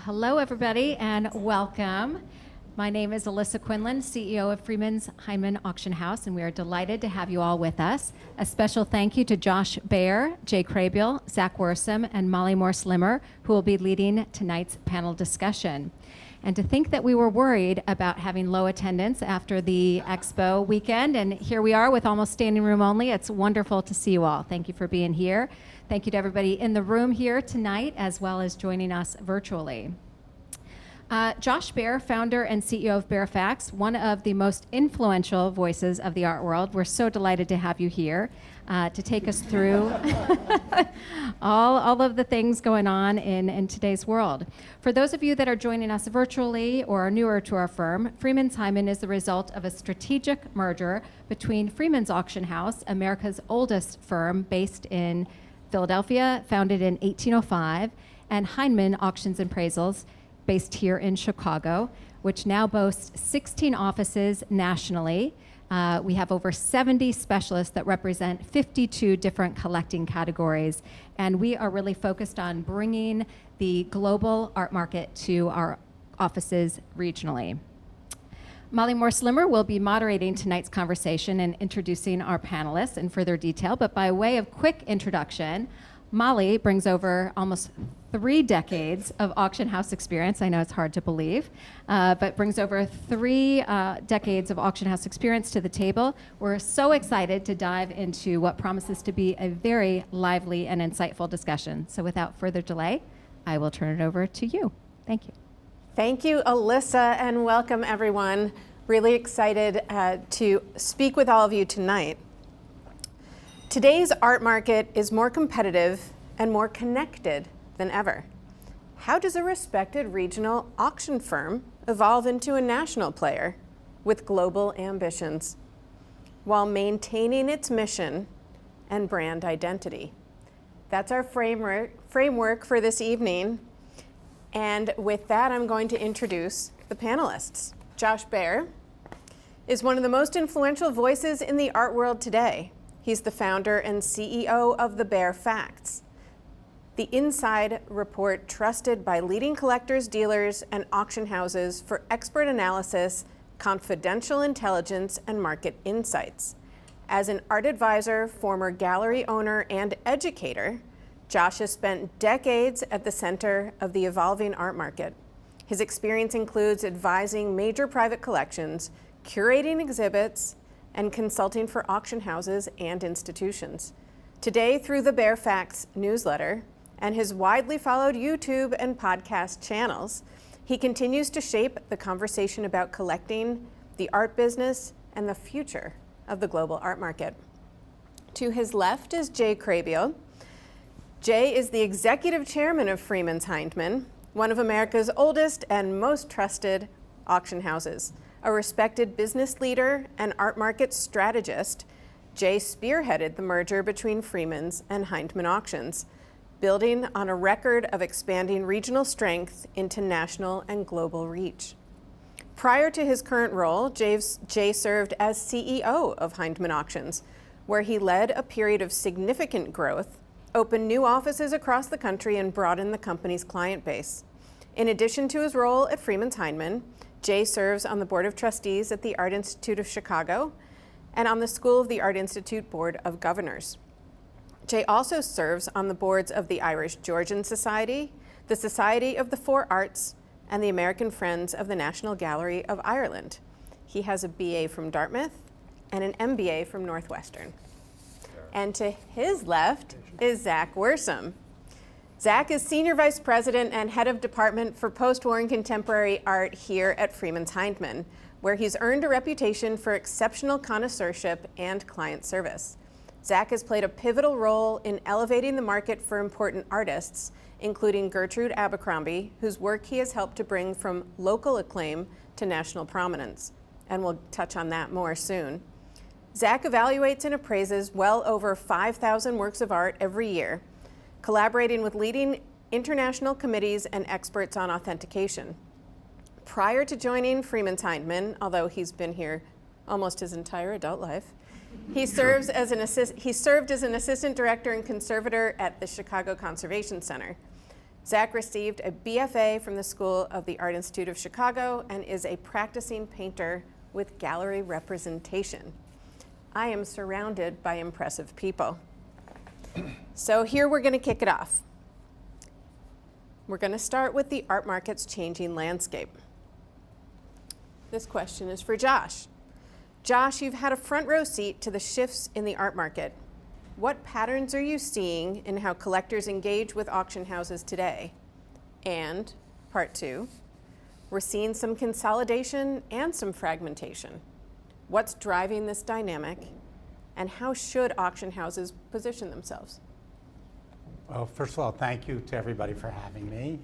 Hello, everybody, and welcome. My name is Alyssa Quinlan, CEO of Freeman's Hindman Auction House, and we are delighted to have you all with us. A special thank you to Josh Baer, Krehbiel, Zack Wirsum, and Molly Morse Limmer, who will be leading tonight's panel discussion. And to think that we were worried about having low attendance after the expo weekend, and here we are with almost standing room only. It's wonderful to see you all. Thank you for being here. Thank you to everybody in the room here tonight, as well as joining us virtually. Josh Baer, founder and CEO of Baer Faxt, one of the most influential voices of the art world. We're so delighted to have you here to take us through all of the things going on in today's world. For those of you that are joining us virtually or are newer to our firm, Freeman's Hindman is the result of a strategic merger between Freeman's Auction House, America's oldest firm based in Philadelphia, founded in 1805, and Hindman Auctions and Appraisals, based here in Chicago, which now boasts 16 offices nationally. We have over 70 specialists that represent 52 different collecting categories, and we are really focused on bringing the global art market to our offices regionally. Molly Morse Limmer will be moderating tonight's conversation and introducing our panelists in further detail, but by way of quick introduction, Molly brings over almost 3 decades of auction house experience. I know it's hard to believe, but brings over 3 decades of auction house experience to the table. We're so excited to dive into what promises to be a very lively and insightful discussion. So without further delay, I will turn it over to you. Thank you. Thank you, Alyssa, and welcome everyone. Really excited to speak with all of you tonight. Today's art market is more competitive and more connected than ever. How does a respected regional auction firm evolve into a national player with global ambitions while maintaining its mission and brand identity? That's our framework for this evening. And with that, I'm going to introduce the panelists. Josh Baer is one of the most influential voices in the art world today. He's the founder and CEO of the Baer Faxt, the inside report trusted by leading collectors, dealers, and auction houses for expert analysis, confidential intelligence, and market insights. As an art advisor, former gallery owner, and educator, Josh has spent decades at the center of the evolving art market. His experience includes advising major private collections, curating exhibits, and consulting for auction houses and institutions. Today, through the Baer Faxt newsletter and his widely followed YouTube and podcast channels, he continues to shape the conversation about collecting, the art business, and the future of the global art market. To his left is Krehbiel. Jay is the executive chairman of Freeman's Hindman, one of America's oldest and most trusted auction houses. A respected business leader and art market strategist, Jay spearheaded the merger between Freeman's and Hindman Auctions, building on a record of expanding regional strength into national and global reach. Prior to his current role, Jay served as CEO of Hindman Auctions, where he led a period of significant growth, opened new offices across the country, and broadened the company's client base. In addition to his role at Freeman's Hindman, Jay serves on the Board of Trustees at the Art Institute of Chicago and on the School of the Art Institute Board of Governors. Jay also serves on the boards of the Irish Georgian Society, the Society of the Four Arts, and the American Friends of the National Gallery of Ireland. He has a BA from Dartmouth and an MBA from Northwestern. And to his left is Zack Wirsum. Zack is Senior Vice President and Head of Department for Post-War and Contemporary Art here at Freeman's Hindman, where he's earned a reputation for exceptional connoisseurship and client service. Zack has played a pivotal role in elevating the market for important artists, including Gertrude Abercrombie, whose work he has helped to bring from local acclaim to national prominence. And we'll touch on that more soon. Zack evaluates and appraises well over 5,000 works of art every year, collaborating with leading international committees and experts on authentication. Prior to joining Freeman's Hindman, although he's been here almost his entire adult life, he served as an assistant director and conservator at the Chicago Conservation Center. Zack received a BFA from the School of the Art Institute of Chicago and is a practicing painter with gallery representation. I am surrounded by impressive people. So here we're going to kick it off. We're going to start with the art market's changing landscape. This question is for Josh. Josh, you've had a front row seat to the shifts in the art market. What patterns are you seeing in how collectors engage with auction houses today? And part two, we're seeing some consolidation and some fragmentation. What's driving this dynamic, and how should auction houses position themselves? Well, first of all, thank you to everybody for having me.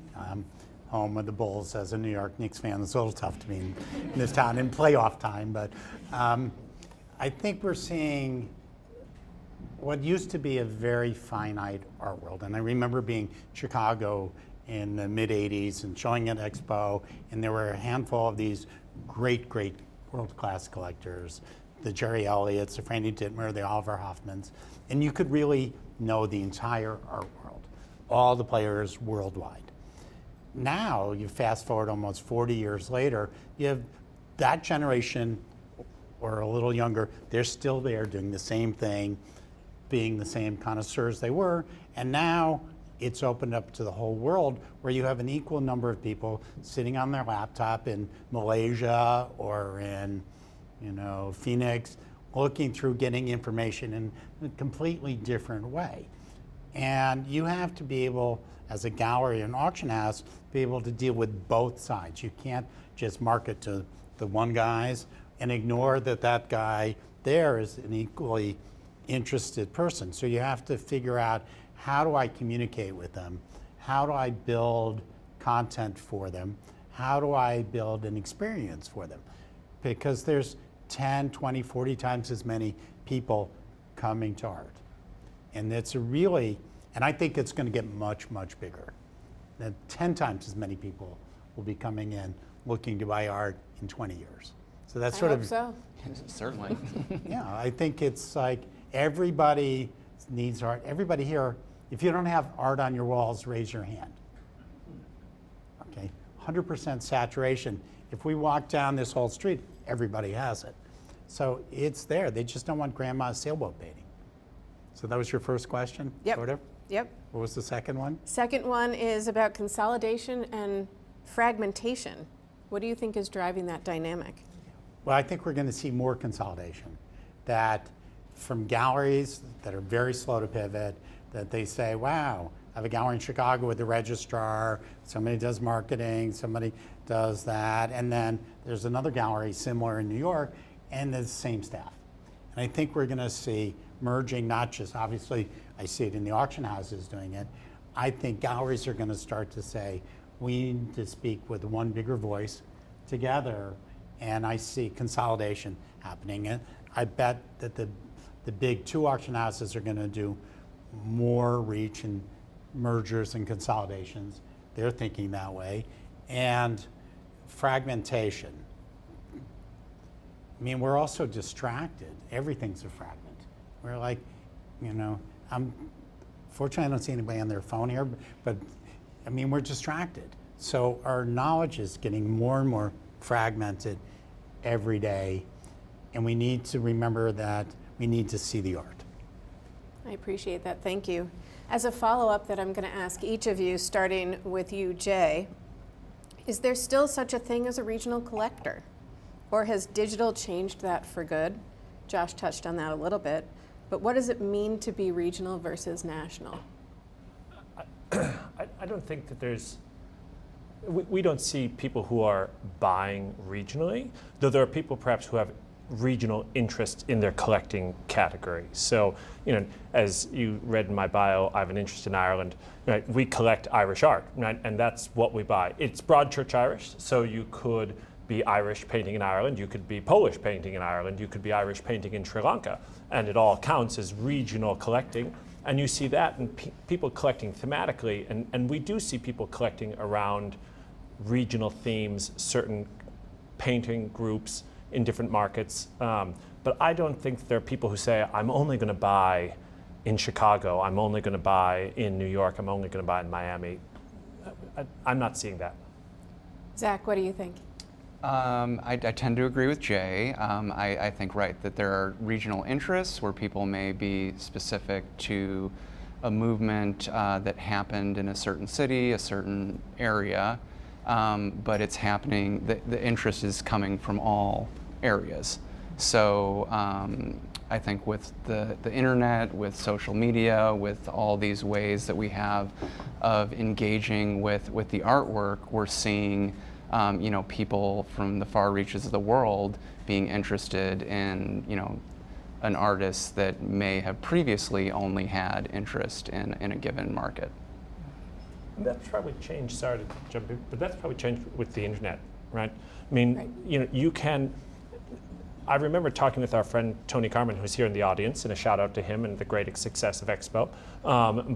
Home of the Bulls. As a New York Knicks fan, it's a little tough to be in this town in playoff time, but I think we're seeing what used to be a very finite art world. And I remember being in Chicago in the mid-'80s and showing at Expo, and there were a handful of these great world-class collectors, the Jerry Elliots, the Franny Dittmer, the Oliver Hoffmans, and you could really know the entire art world, all the players worldwide. Now, you fast forward almost 40 years later, you have that generation, or a little younger, they're still there doing the same thing, being the same connoisseurs they were, and now it's opened up to the whole world where you have an equal number of people sitting on their laptop in Malaysia or in Phoenix, looking through, getting information in a completely different way. And you have to be able, as a gallery and auction house, be able to deal with both sides. You can't just market to the one guys and ignore that guy there is an equally interested person. So you have to figure out, how do I communicate with them? How do I build content for them? How do I build an experience for them? Because there's 10, 20, 40 times as many people coming to art. And it's and I think it's going to get much, much bigger. That 10 times as many people will be coming in looking to buy art in 20 years. So that's sort of. So. Certainly. Yeah, I think it's like everybody needs art. Everybody here, if you don't have art on your walls, raise your hand. Okay, 100% saturation. If we walk down this whole street, everybody has it. So it's there. They just don't want grandma's sailboat painting. So that was your first question? Yep. Sort of? Yep. What was the second one? Second one is about consolidation and fragmentation. What do you think is driving that dynamic? Well, I think we're going to see more consolidation. That from galleries that are very slow to pivot, that they say, wow, I have a gallery in Chicago with the registrar, somebody does marketing, somebody does that, and then there's another gallery similar in New York, and the same staff. And I think we're going to see merging, not just, obviously, I see it in the auction houses doing it. I think galleries are going to start to say, we need to speak with one bigger voice together, and I see consolidation happening. And I bet that the big two auction houses are going to do more reach and mergers and consolidations. They're thinking that way. And fragmentation. I mean, we're also distracted. Everything's a fragment. We're like, fortunately I don't see anybody on their phone here, but I mean, we're distracted. So our knowledge is getting more and more fragmented every day, and we need to remember that we need to see the art. I appreciate that, thank you. As a follow-up that I'm going to ask each of you, starting with you, Jay, is there still such a thing as a regional collector? Or has digital changed that for good? Josh touched on that a little bit, but what does it mean to be regional versus national? I don't think that we don't see people who are buying regionally, though there are people perhaps who have regional interest in their collecting category. So, as you read in my bio, I have an interest in Ireland. Right? We collect Irish art, right? And that's what we buy. It's Broadchurch Irish, so you could be Irish painting in Ireland, you could be Polish painting in Ireland, you could be Irish painting in Sri Lanka, and it all counts as regional collecting. And you see that in people collecting thematically, and we do see people collecting around regional themes, certain painting groups in different markets. But I don't think there are people who say, I'm only going to buy in Chicago, I'm only going to buy in New York, I'm only going to buy in Miami. I'm not seeing that. Zach, what do you think? I tend to agree with Jay. I think, right, that there are regional interests where people may be specific to a movement that happened in a certain city, a certain area, but it's happening, the interest is coming from all areas. So I think with the internet, with social media, with all these ways that we have of engaging with the artwork, we're seeing people from the far reaches of the world being interested in, an artist that may have previously only had interest in a given market. And that's probably changed, sorry to jump in, but that's probably changed with the internet, right? I mean, Right. I remember talking with our friend Tony Carmen, who's here in the audience, and a shout out to him and the great success of Expo,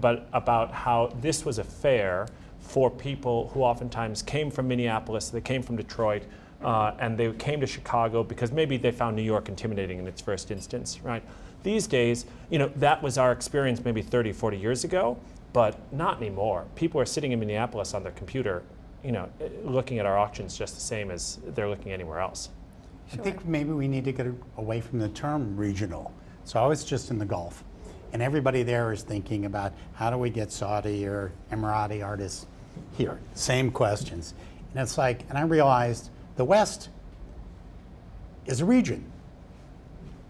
but about how this was a fair for people who oftentimes came from Minneapolis, they came from Detroit, and they came to Chicago because maybe they found New York intimidating in its first instance, right? These days, that was our experience maybe 30, 40 years ago, but not anymore. People are sitting in Minneapolis on their computer, looking at our auctions just the same as they're looking anywhere else. I think maybe we need to get away from the term regional. So I was just in the Gulf, and everybody there is thinking about how do we get Saudi or Emirati artists here? Same questions. And it's like, and I realized the West is a region.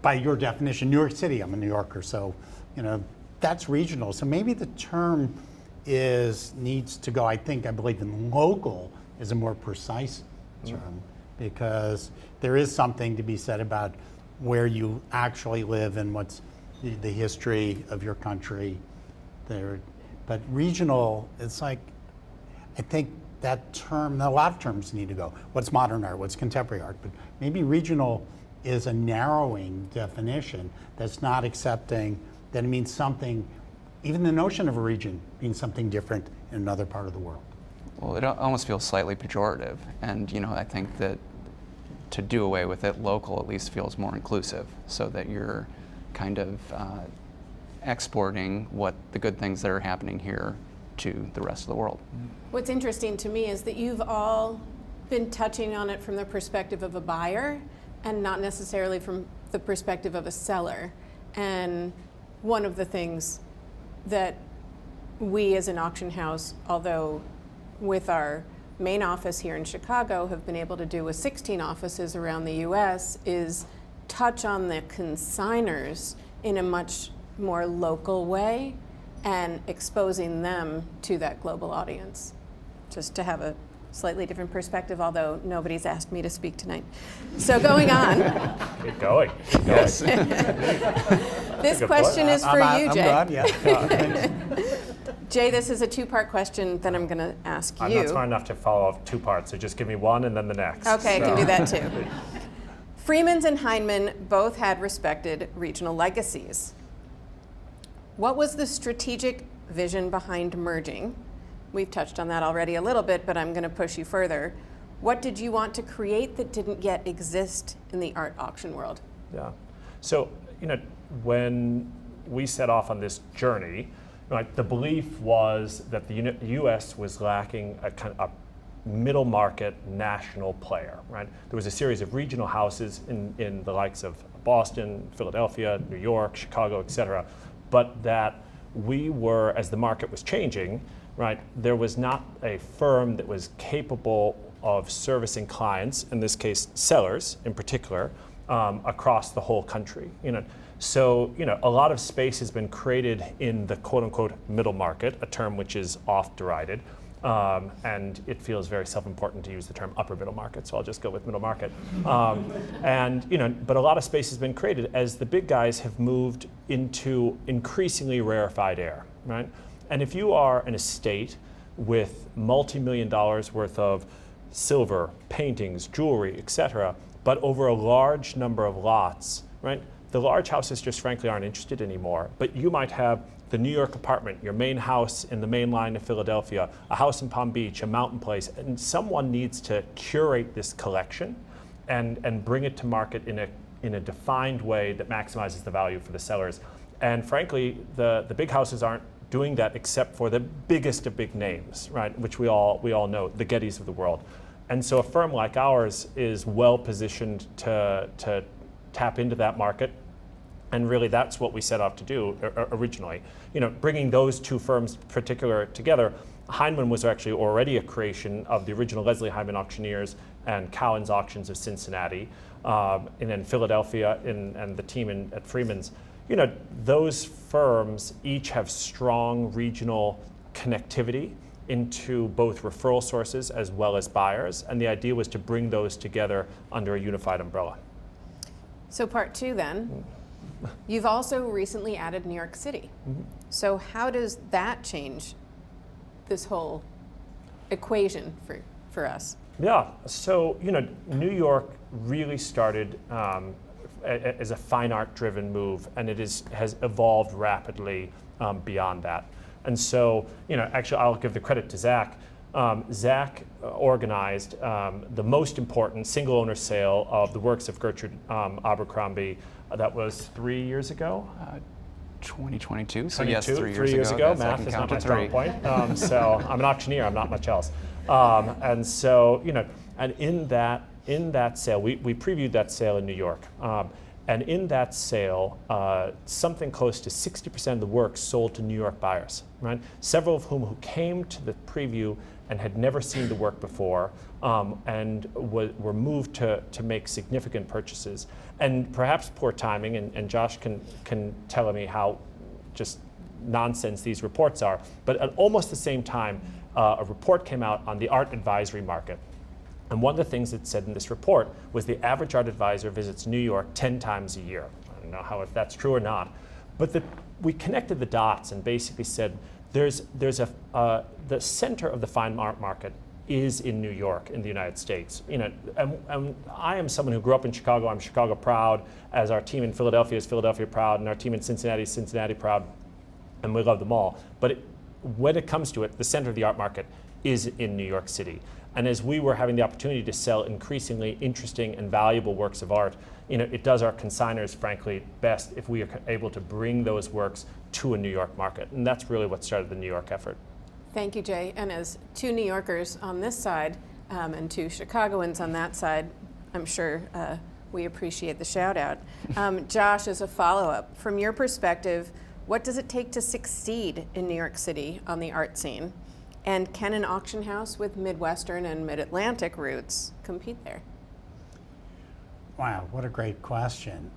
By your definition, New York City, I'm a New Yorker, so that's regional. So maybe the term needs to go, I believe in local is a more precise term, because there is something to be said about where you actually live and what's the history of your country there. But regional, it's like, I think that term, a lot of terms need to go. What's modern art, what's contemporary art, but maybe regional is a narrowing definition that's not accepting that it means something, even the notion of a region means something different in another part of the world. Well, it almost feels slightly pejorative, and I think that to do away with it, local at least feels more inclusive, so that you're kind of exporting what the good things that are happening here to the rest of the world. What's interesting to me is that you've all been touching on it from the perspective of a buyer and not necessarily from the perspective of a seller. And one of the things that we as an auction house, although with our main office here in Chicago, have been able to do with 16 offices around the US is touch on the consignors in a much more local way and exposing them to that global audience. Just to have a slightly different perspective, although nobody's asked me to speak tonight. So going on. Keep going. Yes. This question is for you, Jay. I'm done, yeah. Jay, this is a two-part question that I'm going to ask you. I'm not smart enough to follow up 2 parts, so just give me one and then the next. Okay, I can do that too. Freeman's and Hindman both had respected regional legacies. What was the strategic vision behind merging? We've touched on that already a little bit, but I'm going to push you further. What did you want to create that didn't yet exist in the art auction world? Yeah. So, when we set off on this journey, right, the belief was that the U.S. was lacking a kind of a middle market national player, right? There was a series of regional houses in the likes of Boston, Philadelphia, New York, Chicago, et cetera, but that we were, as the market was changing, right, there was not a firm that was capable of servicing clients, in this case sellers in particular, across the whole country. So, a lot of space has been created in the quote-unquote middle market, a term which is oft-derided, and it feels very self-important to use the term upper middle market, so I'll just go with middle market. But a lot of space has been created as the big guys have moved into increasingly rarefied air, right? And if you are an estate with multi-million dollars worth of silver, paintings, jewelry, et cetera, but over a large number of lots, right? The large houses just frankly aren't interested anymore, but you might have the New York apartment, your main house in the main line of Philadelphia, a house in Palm Beach, a mountain place, and someone needs to curate this collection and bring it to market in a defined way that maximizes the value for the sellers. And frankly, the big houses aren't doing that except for the biggest of big names, right? Which we all know, the Gettys of the world. And so a firm like ours is well positioned to tap into that market. And really, that's what we set off to do originally. Bringing those two firms particular together, Hindman was actually already a creation of the original Leslie Hindman Auctioneers and Cowan's Auctions of Cincinnati, and then Philadelphia and the team at Freeman's. Those firms each have strong regional connectivity into both referral sources as well as buyers, and the idea was to bring those together under a unified umbrella. So part two then, you've also recently added New York City. Mm-hmm. So how does that change this whole equation for us? Yeah, so New York really started as a fine art driven move, and it has evolved rapidly beyond that. And so, actually, I'll give the credit to Zack. Zack organized the most important single owner sale of the works of Gertrude Abercrombie. That was 3 years ago. 2022. So yes, 3 3 years ago. Yes, Math is not my strong point. So I'm an auctioneer. I'm not much else. And so, and in that sale, we previewed that sale in New York. And in that sale, something close to 60% of the work sold to New York buyers, right? Several of whom who came to the preview and had never seen the work before, and were moved to make significant purchases. And perhaps poor timing, and Josh can tell me how just nonsense these reports are, but at almost the same time, a report came out on the art advisory market. And one of the things it said in this report was the average art advisor visits New York 10 times a year. I don't know if that's true or not, but we connected the dots and basically said there's the center of the fine art market is in New York in the United States. And I am someone who grew up in Chicago. I'm Chicago proud, as our team in Philadelphia is Philadelphia proud, and our team in Cincinnati is Cincinnati proud, and we love them all. But when it comes to it, the center of the art market is in New York City. And as we were having the opportunity to sell increasingly interesting and valuable works of art, it does our consignors, frankly, best if we are able to bring those works to a New York market. And that's really what started the New York effort. Thank you, Jay. And as two New Yorkers on this side and two Chicagoans on that side, I'm sure we appreciate the shout out. Josh, as a follow-up, from your perspective, what does it take to succeed in New York City on the art scene? And can an auction house with Midwestern and Mid-Atlantic roots compete there? Wow, what a great question.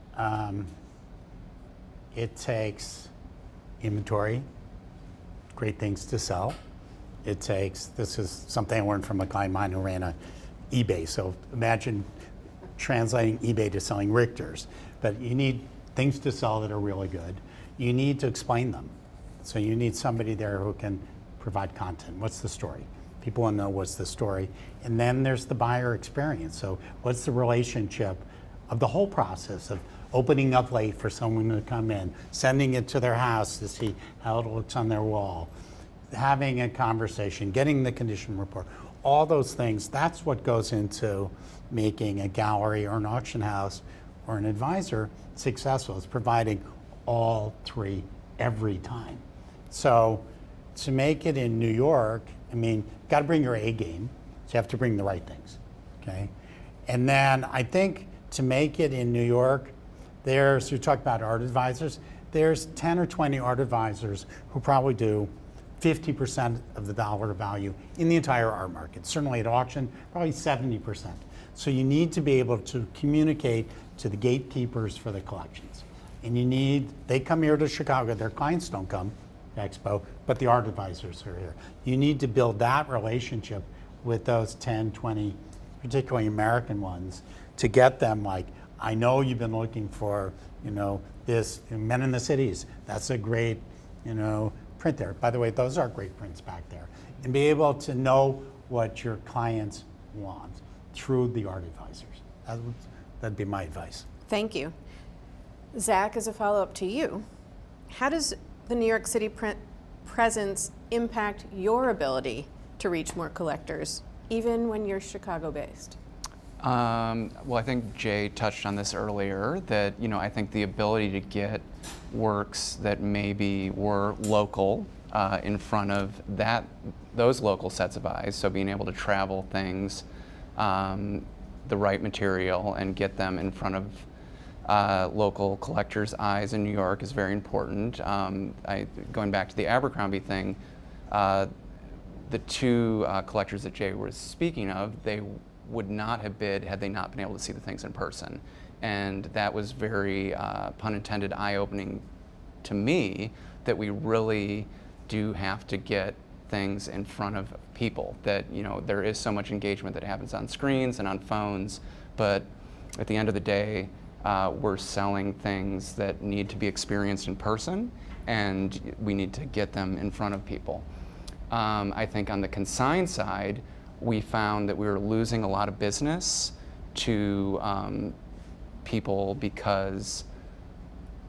It takes inventory, great things to sell. This is something I learned from a client of mine who ran eBay. So imagine translating eBay to selling Richters. But you need things to sell that are really good. You need to explain them. So you need somebody there who can provide content. What's the story? People want to know what's the story. And then there's the buyer experience. So what's the relationship of the whole process of opening up late for someone to come in, sending it to their house to see how it looks on their wall, having a conversation, getting the condition report, all those things. That's what goes into making a gallery or an auction house or an advisor successful. It's providing all three every time. So to make it in New York, got to bring your A game. So you have to bring the right things, okay? And then I think to make it in New York, you talk about art advisors, there's 10 or 20 art advisors who probably do 50% of the dollar value in the entire art market. Certainly at auction, probably 70%. So you need to be able to communicate to the gatekeepers for the collections. And they come here to Chicago, their clients don't come to Expo, but the art advisors are here. You need to build that relationship with those 10, 20, particularly American ones, to get them like, I know you've been looking for, this Men in the Cities. That's a great, print there. By the way, those are great prints back there. And be able to know what your clients want through the art advisors. That'd be my advice. Thank you. Zack, as a follow-up to you, how does the New York City print presence impact your ability to reach more collectors, even when you're Chicago-based? Well, I think Jay touched on this earlier, that, I think the ability to get works that maybe were local in front of those local sets of eyes, so being able to travel things, the right material, and get them in front of local collectors' eyes in New York is very important. Going back to the Abercrombie thing, the two collectors that Jay was speaking of, they would not have bid had they not been able to see the things in person. And that was very, pun intended, eye-opening to me, that we really do have to get things in front of people, that there is so much engagement that happens on screens and on phones, but at the end of the day, we're selling things that need to be experienced in person, and we need to get them in front of people. I think on the consign side, we found that we were losing a lot of business to people because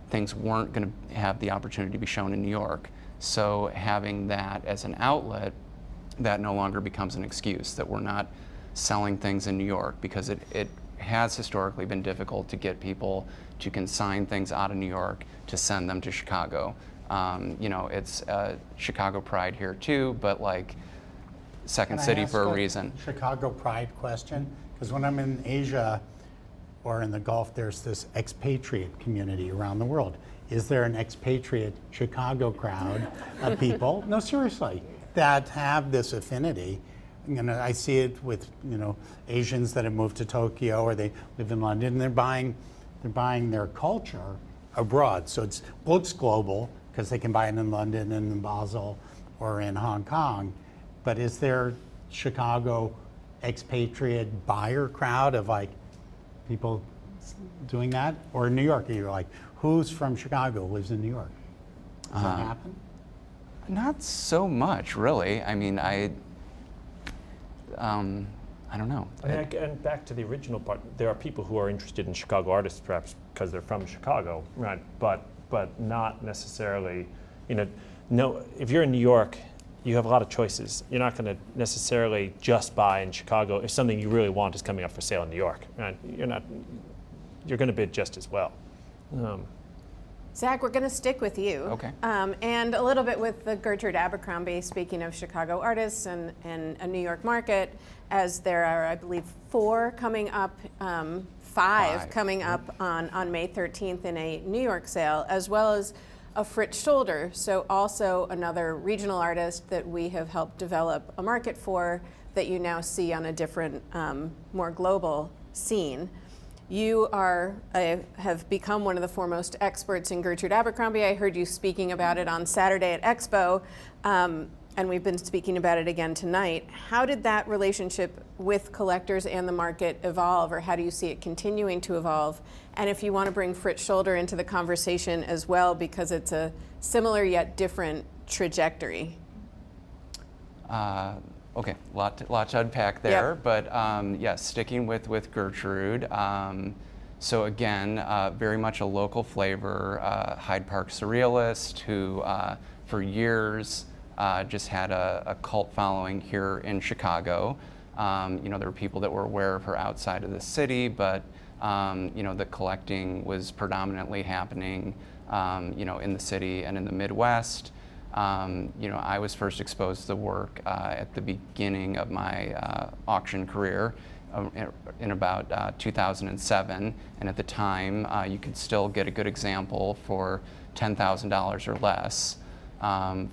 things weren't going to have the opportunity to be shown in New York. So having that as an outlet, that no longer becomes an excuse, that we're not selling things in New York, because it has historically been difficult to get people to consign things out of New York to send them to Chicago. It's Chicago pride here too, but like second Can I city ask for a reason. Chicago pride question, because when I'm in Asia or in the Gulf, there's this expatriate community around the world. Is there an expatriate Chicago crowd of people? No, seriously, that have this affinity. I see it with Asians that have moved to Tokyo, or they live in London, and they're buying their culture abroad. So it looks global because they can buy it in London and in Basel or in Hong Kong. But is there Chicago expatriate buyer crowd of like people doing that? Or in New York, you're like, who's from Chicago lives in New York? Does that happen? Not so much, really. I mean, I don't know. And back to the original part, there are people who are interested in Chicago artists, perhaps because they're from Chicago, right? But not necessarily, no. If you're in New York, you have a lot of choices. You're not going to necessarily just buy in Chicago if something you really want is coming up for sale in New York. Right? You're going to bid just as well. Zack, we're going to stick with you. Okay. And a little bit with the Gertrude Abercrombie, speaking of Chicago artists and a New York market, as there are, I believe, 4 coming up, 5 coming up on May 13th in a New York sale, as well as a Fritz Scholder, so also another regional artist that we have helped develop a market for, that you now see on a different, more global scene. You have become one of the foremost experts in Gertrude Abercrombie. I heard you speaking about it on Saturday at Expo, and we've been speaking about it again tonight. How did that relationship with collectors and the market evolve, or how do you see it continuing to evolve? And if you want to bring Fritz Scholder into the conversation as well, because it's a similar yet different trajectory. Okay, lot to unpack there, yep. But yes, sticking with Gertrude. So again, very much a local flavor, Hyde Park surrealist who for years just had a cult following here in Chicago. There were people that were aware of her outside of the city, but the collecting was predominantly happening in the city and in the Midwest. I was first exposed to the work at the beginning of my auction career in about 2007, and at the time you could still get a good example for $10,000 or less.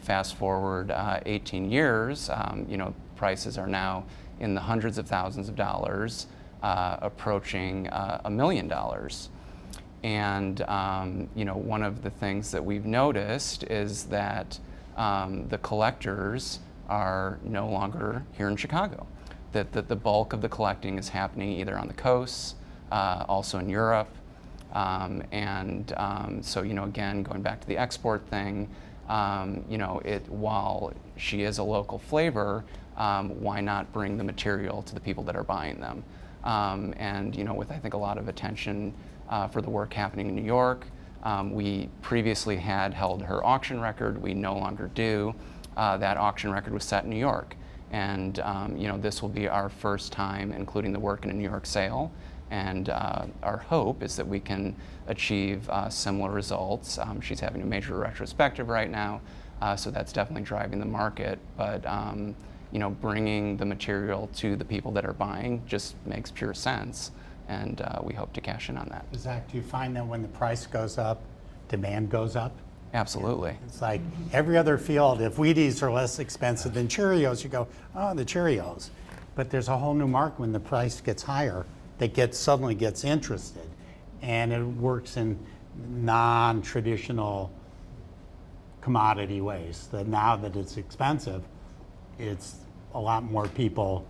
Fast forward 18 years, prices are now in the hundreds of thousands of dollars, approaching $1 million. And one of the things that we've noticed is that the collectors are no longer here in Chicago. That the bulk of the collecting is happening either on the coasts, also in Europe, so again, going back to the export thing, while she is a local flavor, why not bring the material to the people that are buying them? With I think a lot of attention for the work happening in New York. We previously had held her auction record. We no longer do. That auction record was set in New York. And this will be our first time including the work in a New York sale. And our hope is that we can achieve similar results. She's having a major retrospective right now, so that's definitely driving the market. But bringing the material to the people that are buying just makes pure sense, and we hope to cash in on that. Zach, do you find that when the price goes up, demand goes up? Absolutely. It's like every other field, if Wheaties are less expensive than Cheerios, you go, oh, the Cheerios. But there's a whole new market when the price gets higher that suddenly gets interested, and it works in non-traditional commodity ways. That now that it's expensive, it's a lot more people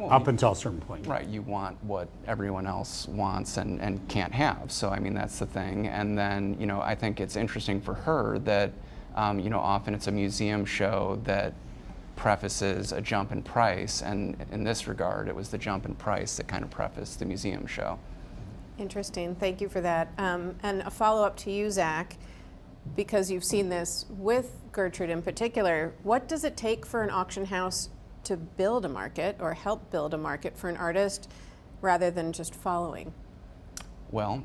up until a certain point. Right, you want what everyone else wants and can't have. So I mean, that's the thing. And then I think it's interesting for her that often it's a museum show that prefaces a jump in price, and in this regard, it was the jump in price that kind of prefaced the museum show. Interesting. Thank you for that. And a follow-up to you, Zach, because you've seen this with Gertrude in particular. What does it take for an auction house to build a market or help build a market for an artist rather than just following? Well,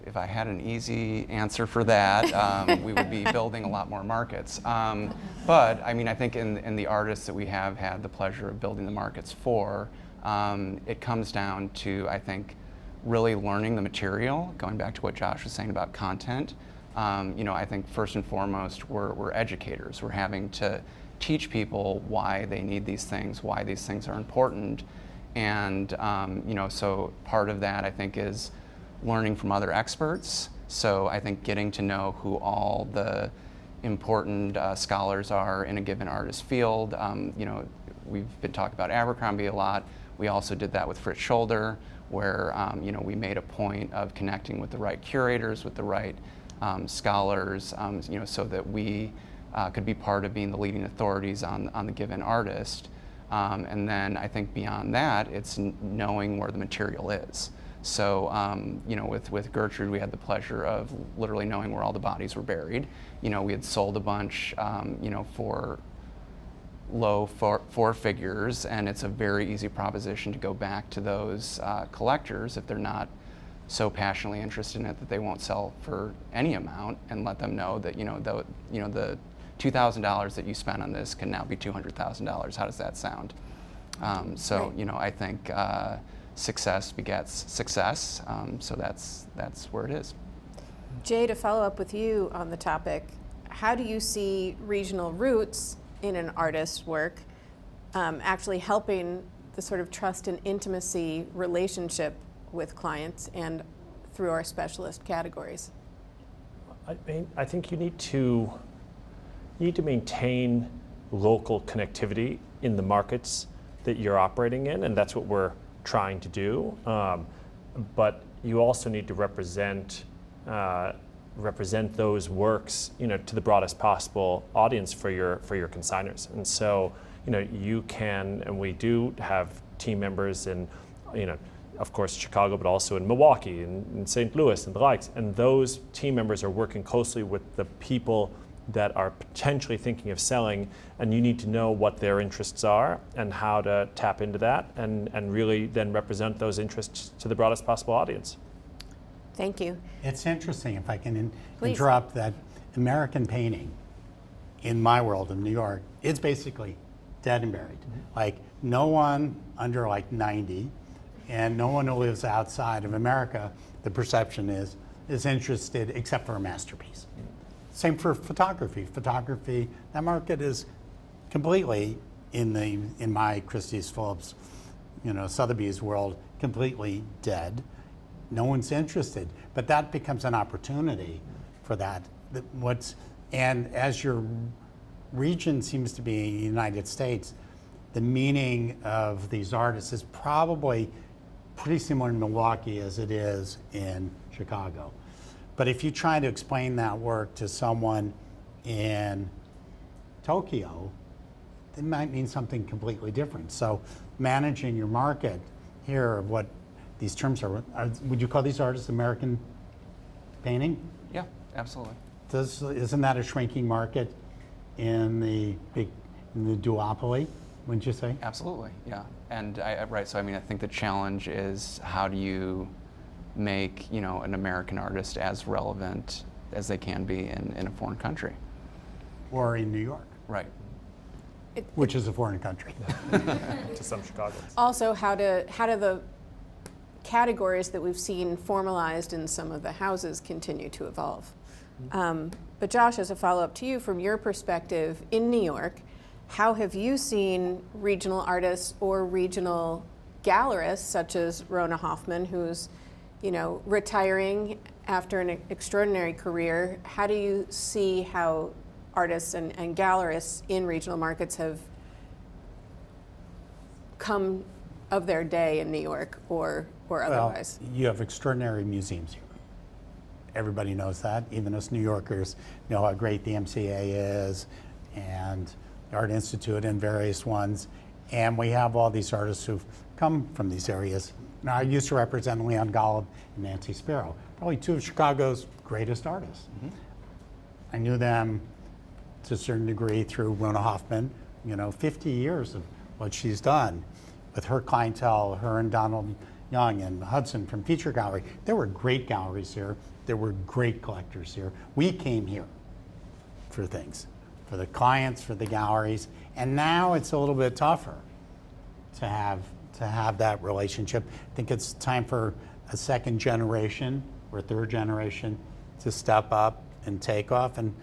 if I had an easy answer for that, we would be building a lot more markets. But I mean, I think in the artists that we have had the pleasure of building the markets for, it comes down to, I think, really learning the material, going back to what Josh was saying about content. I think first and foremost, we're educators. We're having to teach people why they need these things, why these things are important. And so part of that, I think, is learning from other experts. So I think getting to know who all the important scholars are in a given artist field. We've been talking about Abercrombie a lot. We also did that with Fritz Scholder, where we made a point of connecting with the right curators, with the right scholars, so that we could be part of being the leading authorities on the given artist. And then I think beyond that, it's knowing where the material is. So, with Gertrude, we had the pleasure of literally knowing where all the bodies were buried. We had sold a bunch, for low four figures, and it's a very easy proposition to go back to those collectors if they're not so passionately interested in it that they won't sell for any amount, and let them know that the $2,000 that you spent on this can now be $200,000. How does that sound? I think success begets success. So that's where it is. Jay, to follow up with you on the topic, how do you see regional roots in an artist's work actually helping the sort of trust and intimacy relationship with clients and through our specialist categories? I think you need to maintain local connectivity in the markets that you're operating in, and that's what we're trying to do. But you also need to represent those works, to the broadest possible audience for your consignors. And so, you can, and we do have team members in, of course, Chicago, but also in Milwaukee and in St. Louis and the likes. And those team members are working closely with the people that are potentially thinking of selling, and you need to know what their interests are and how to tap into that and really then represent those interests to the broadest possible audience. Thank you. It's interesting, if I can Please. interrupt, that American painting in my world of New York, it's basically dead and buried. Like, no one under like 90 and no one who lives outside of America, the perception is interested except for a masterpiece. Same for photography. Photography, that market is completely in my Christie's, Phillips, Sotheby's world, completely dead. No one's interested, but that becomes an opportunity for that. And as your region seems to be in the United States, the meaning of these artists is probably pretty similar in Milwaukee as it is in Chicago. But if you try to explain that work to someone in Tokyo, it might mean something completely different. So managing your market here, what these terms are, would you call these artists American painting? Yeah, absolutely. Isn't that a shrinking market in the duopoly? wouldn't you say? Absolutely, yeah. And right, so I mean, I think the challenge is how do you make, you know, an American artist as relevant as they can be in a foreign country. Or in New York, Right. which is a foreign country. To some Chicagoans. Also, how do the categories that we've seen formalized in some of the houses continue to evolve? But Josh, as a follow-up to you, from your perspective in New York, how have you seen regional artists or regional gallerists, such as Rona Hoffman, who's, you know, retiring after an extraordinary career? How do you see how artists and gallerists in regional markets have come of their day in New York or otherwise? Well, you have extraordinary museums here. Everybody knows that. Even us New Yorkers know how great the MCA is and the Art Institute and various ones. And we have all these artists who've come from these areas. Now, I used to represent Leon Golub and Nancy Sparrow, probably two of Chicago's greatest artists. I knew them to a certain degree through Rona Hoffman, you know, 50 years of what she's done with her clientele, her and Donald Young and Hudson from Feature Gallery. There were great galleries here. There were great collectors here. We came here for things, for the clients, for the galleries, and now it's a little bit tougher to have that relationship. I think it's time for a second generation or third generation to step up and take off, and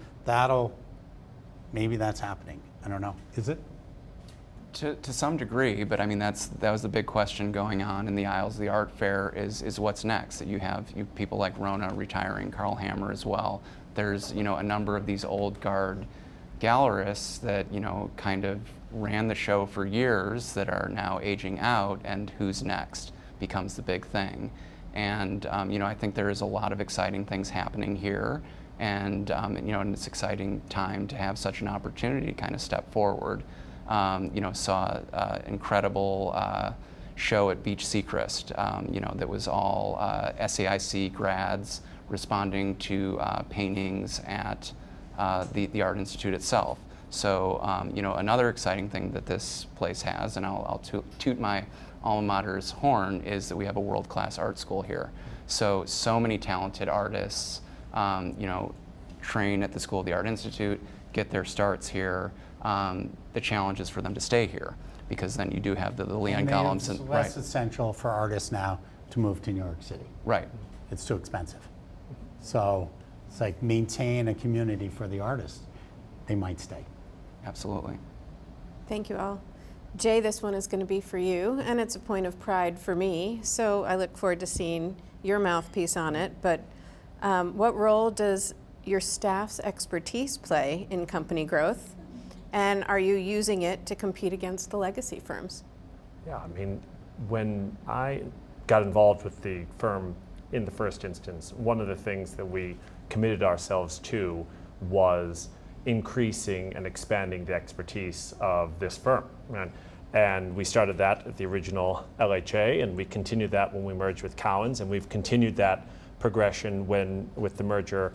maybe that's happening. I don't know. Is it? To some degree, but I mean that was the big question going on in the aisles of the art fair is what's next. That you have people like Rona retiring, Carl Hammer as well. There's, you know, a number of these old guard gallerists that, you know, kind of ran the show for years that are now aging out, and who's next becomes the big thing. And you know, I think there is a lot of exciting things happening here, and you know, and it's an exciting time to have such an opportunity to kind of step forward. You know, saw an incredible show at Beach Seacrest, you know, that was all SAIC grads responding to paintings at the Art Institute itself. So, you know, another exciting thing that this place has, and I'll toot my alma mater's horn, is that we have a world-class art school here. So many talented artists, you know, train at the School of the Art Institute, get their starts here. The challenge is for them to stay here, because then you do have the Leon Golems. It's less essential for artists now to move to New York City. Right. It's too expensive. So it's like maintain a community for the artists. They might stay. Absolutely. Thank you all. Jay, this one is going to be for you, and it's a point of pride for me, so I look forward to seeing your mouthpiece on it. But what role does your staff's expertise play in company growth? And are you using it to compete against the legacy firms? Yeah, I mean, when I got involved with the firm in the first instance, one of the things that we committed ourselves to was increasing and expanding the expertise of this firm. And we started that at the original LHA, and we continued that when we merged with Cowens, and we've continued that progression with the merger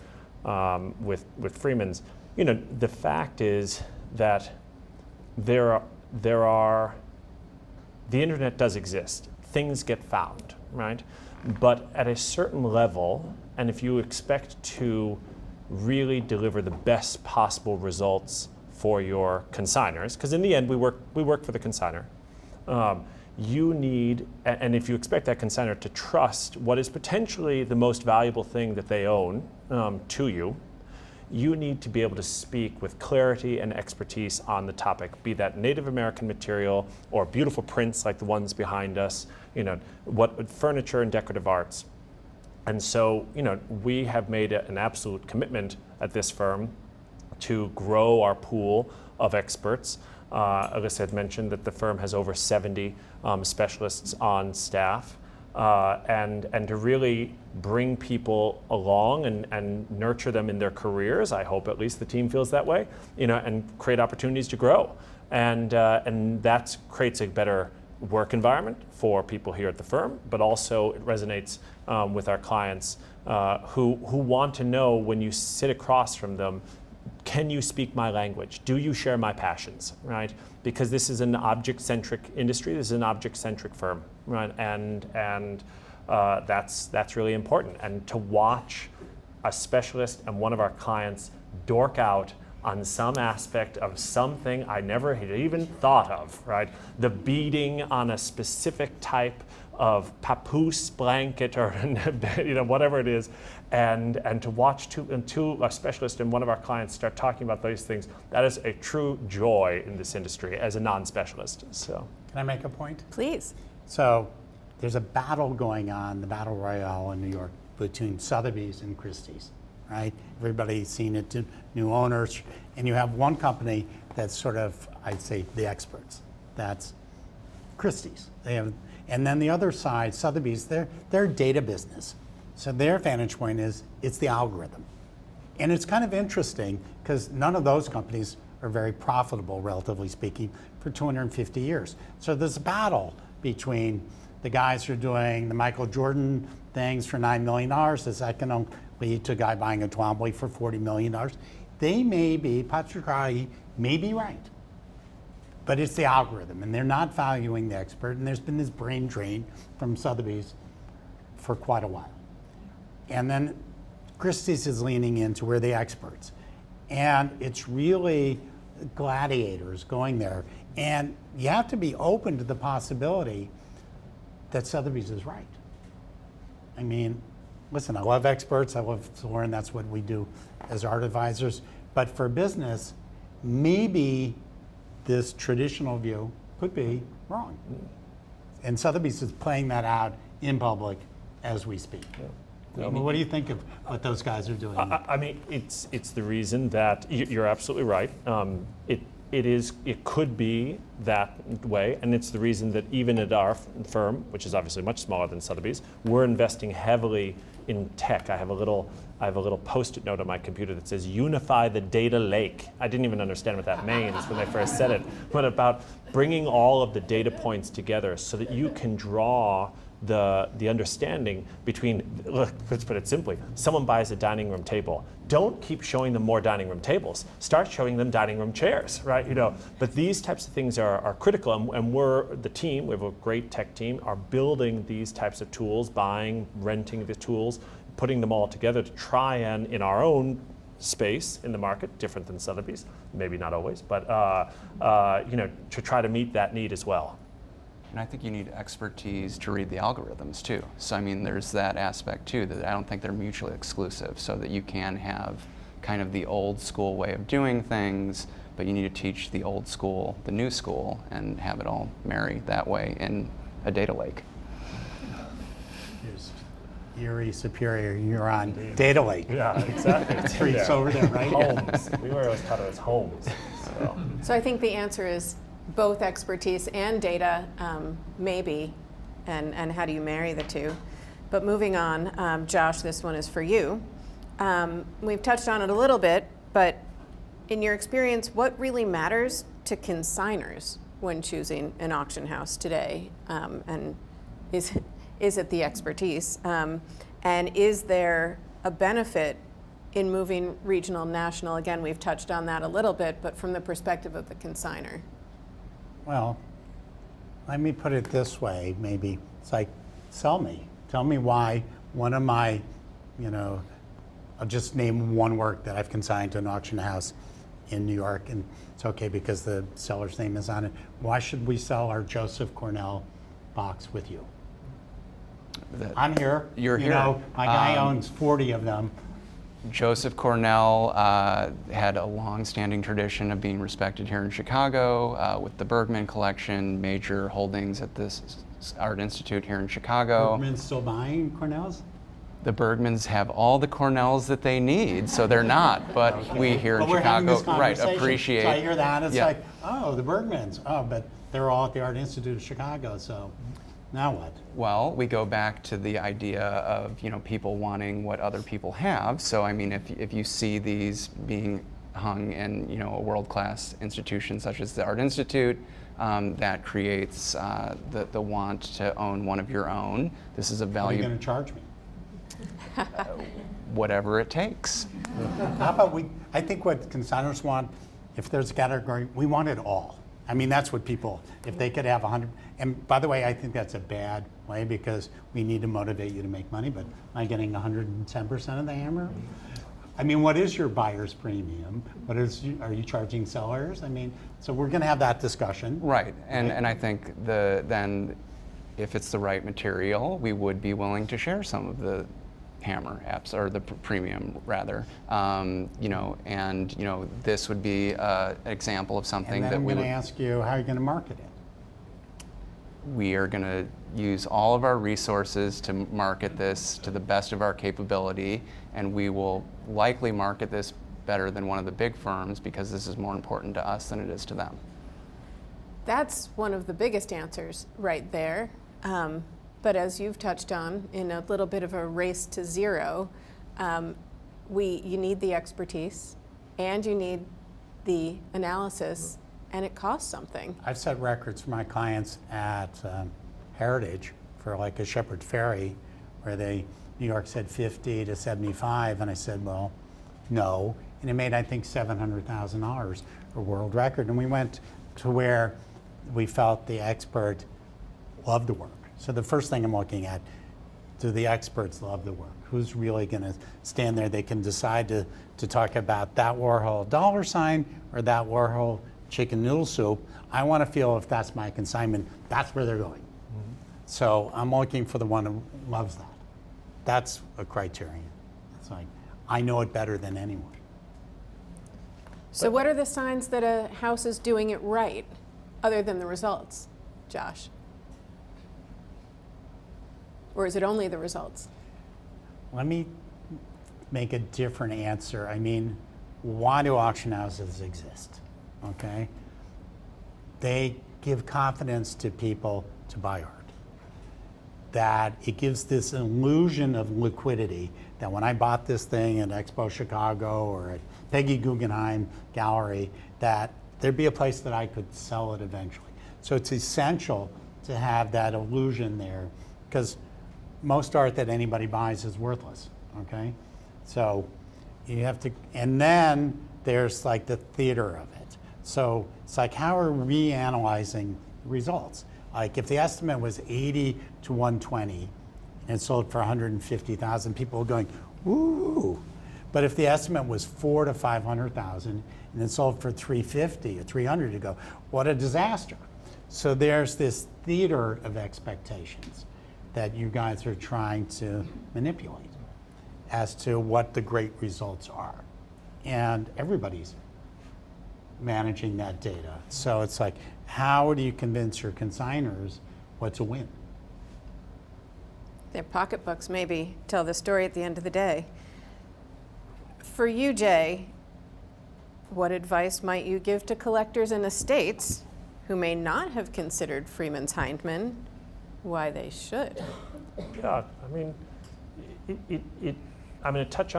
with Freeman's. You know, the fact is that the internet does exist. Things get found, right? But at a certain level, and if you expect to really deliver the best possible results for your consignors, because in the end we work for the consignor, you need, and if you expect that consignor to trust what is potentially the most valuable thing that they own to you, you need to be able to speak with clarity and expertise on the topic, be that Native American material or beautiful prints like the ones behind us, you know, what furniture and decorative arts. And so, you know, we have made an absolute commitment at this firm to grow our pool of experts. Alyssa had mentioned that the firm has over 70 specialists on staff. And to really bring people along and nurture them in their careers. I hope at least the team feels that way, you know, and create opportunities to grow. And that creates a better work environment for people here at the firm, but also it resonates with our clients who want to know when you sit across from them, can you speak my language? Do you share my passions, right? Because this is an object-centric industry. This is an object-centric firm, right? And that's really important. And to watch a specialist and one of our clients dork out on some aspect of something I never had even thought of, right? The beading on a specific type of papoose blanket or whatever it is, and to watch a specialist and one of our clients start talking about those things, that is a true joy in this industry as a non-specialist. So, Can I make a point? Please. So there's a battle going on, the battle royale in New York between Sotheby's and Christie's, right? Everybody's seen it, new owners, and you have one company that's sort of, I'd say, the experts. That's Christie's. And then the other side, Sotheby's, they're a data business. So their vantage point is, it's the algorithm. And it's kind of interesting because none of those companies are very profitable, relatively speaking, for 250 years. So there's a battle between the guys who are doing the Michael Jordan things for $9 million, is that going to lead to a guy buying a Twombly for $40 million? They may be, Patrick may be right, but it's the algorithm, and they're not valuing the expert, and there's been this brain drain from Sotheby's for quite a while. And then Christie's is leaning into we're the experts. And it's really gladiators going there. And you have to be open to the possibility that Sotheby's is right. I mean, listen, I love experts, I love to learn, that's what we do as art advisors. But for business, maybe this traditional view could be wrong. And Sotheby's is playing that out in public as we speak. Well, what do you think of what those guys are doing? I mean, it's the reason that you're absolutely right. It could be that way, and it's the reason that even at our firm, which is obviously much smaller than Sotheby's, we're investing heavily in tech. I have a little Post-it note on my computer that says "Unify the Data Lake." I didn't even understand what that means when they first said it, but about bringing all of the data points together so that you can draw the understanding between, look, let's put it simply, someone buys a dining room table. Don't keep showing them more dining room tables. Start showing them dining room chairs, right? But these types of things are critical, and we're the team, we have a great tech team, are building these types of tools, buying, renting the tools, putting them all together to try and, in our own space in the market, different than Sotheby's, maybe not always, but to try to meet that need as well. And I think you need expertise to read the algorithms too. So I mean, there's that aspect too, that I don't think they're mutually exclusive, so that you can have kind of the old school way of doing things, but you need to teach the old school, the new school, and have it all marry that way in a data lake. Here's Erie Superior, you're on Data Lake. Yeah, exactly. Streets over there, right? Homes. We were always taught it as homes. So I think the answer is both expertise and data, maybe, and how do you marry the two? But moving on, Josh, this one is for you. We've touched on it a little bit, but in your experience, what really matters to consignors when choosing an auction house today? And is it the expertise? And is there a benefit in moving regional, national? Again, we've touched on that a little bit, but from the perspective of the consignor. Well, let me put it this way, maybe. It's like, sell me. Tell me why one of my, I'll just name one work that I've consigned to an auction house in New York, and it's okay because the seller's name is on it. Why should we sell our Joseph Cornell box with you? I'm here. You're here. My guy owns 40 of them. Joseph Cornell had a long-standing tradition of being respected here in Chicago with the Bergman collection, major holdings at this Art Institute here in Chicago. Bergman's still buying Cornells? The Bergmans have all the Cornells that they need, so they're not. But Okay. we here in But we're having Chicago, this right, conversation. appreciate. So I hear that, it's yeah. like, oh, the Bergmans. Oh, but they're all at the Art Institute of Chicago, so now what? Well, we go back to the idea of people wanting what other people have. So I mean, if you see these being hung in a world-class institution such as the Art Institute, that creates the want to own one of your own. This is a What are value. you going to charge me? whatever it takes. How about I think what consignors want, if there's a category, we want it all. I mean, that's what people, if they could have 100, and by the way, I think that's a bad way because we need to motivate you to make money, but am I getting 110% of the hammer? I mean, what is your buyer's premium? Are you charging sellers? I mean, so we're going to have that discussion. Right, and I think then if it's the right material, we would be willing to share some of the hammer apps, or the premium rather. This would be an example of something And then that I'm we going would. to ask you, how are you going to market it? We are going to use all of our resources to market this to the best of our capability, and we will likely market this better than one of the big firms because this is more important to us than it is to them. That's one of the biggest answers right there. But as you've touched on, in a little bit of a race to zero, you need the expertise and you need the analysis, and it costs something. I've set records for my clients at Heritage for like a Shepherd Ferry, where New York said 50 to 75, and I said, well, no. And it made, I think, $700,000, a world record. And we went to where we felt the expert loved the work. So the first thing I'm looking at, do the experts love the work? Who's really going to stand there? They can decide to talk about that Warhol dollar sign or that Warhol chicken noodle soup. I want to feel if that's my consignment, that's where they're going. Mm-hmm. So I'm looking for the one who loves that. That's a criterion. It's like, I know it better than anyone. So what are the signs that a house is doing it right, other than the results, Josh? Or is it only the results? Let me make a different answer. I mean, why do auction houses exist? Okay? They give confidence to people to buy art. That it gives this illusion of liquidity that when I bought this thing at Expo Chicago or at Peggy Guggenheim Gallery, that there'd be a place that I could sell it eventually. So it's essential to have that illusion there, because most art that anybody buys is worthless, okay? So you have to, and then there's like the theater of it. So it's like, how are we analyzing results? Like if the estimate was 80 to 120 and it sold for 150,000, people are going, ooh. But if the estimate was 4 to 500,000 and it sold for 350 or 300, you go, what a disaster. So there's this theater of expectations that you guys are trying to manipulate as to what the great results are. And everybody's managing that data. So it's like, how do you convince your consignors what to win? Their pocketbooks maybe tell the story at the end of the day. For you, Jay, what advice might you give to collectors and estates who may not have considered Freeman's Hindman, why they should? Yeah, I mean, I'm going to touch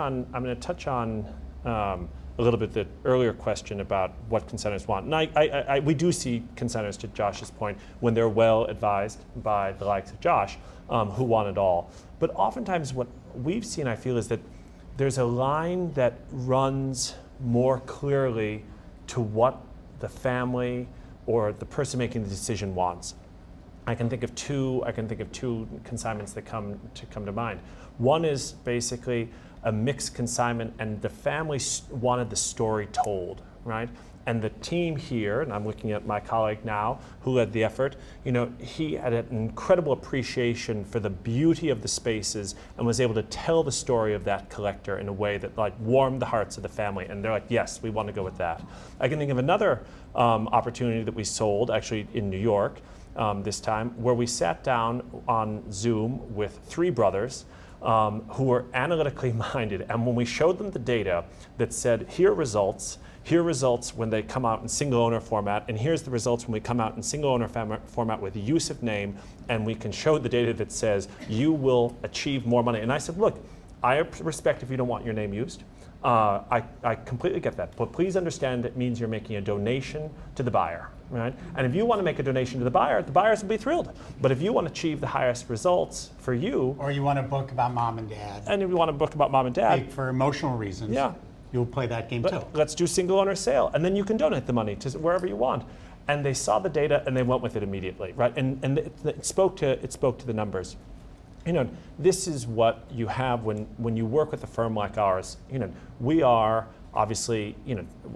on a little bit the earlier question about what consignors want. And we do see consignors, to Josh's point, when they're well advised by the likes of Josh, who want it all. But oftentimes what we've seen, I feel, is that there's a line that runs more clearly to what the family or the person making the decision wants. I can think of two consignments that come to mind. One is basically a mixed consignment, and the family wanted the story told, right? And the team here, and I'm looking at my colleague now, who led the effort, he had an incredible appreciation for the beauty of the spaces and was able to tell the story of that collector in a way that warmed the hearts of the family. And they're like, yes, we want to go with that. I can think of another opportunity that we sold, actually in New York this time, where we sat down on Zoom with three brothers who were analytically minded. And when we showed them the data that said, here are results when they come out in single owner format, and here's the results when we come out in single owner format with use of name, and we can show the data that says you will achieve more money. And I said, look, I respect if you don't want your name used. I completely get that, but please understand it means you're making a donation to the buyer, right? And if you want to make a donation to the buyers will be thrilled. But if you want to achieve the highest results for you, Or you want a book about mom and dad, and if you want a book about mom and dad, like, for emotional reasons, Yeah. you'll play that game too. let's do single owner sale, and then you can donate the money to wherever you want. And they saw the data and they went with it immediately, right? And it spoke to the numbers. This is what you have when you work with a firm like ours. We are obviously,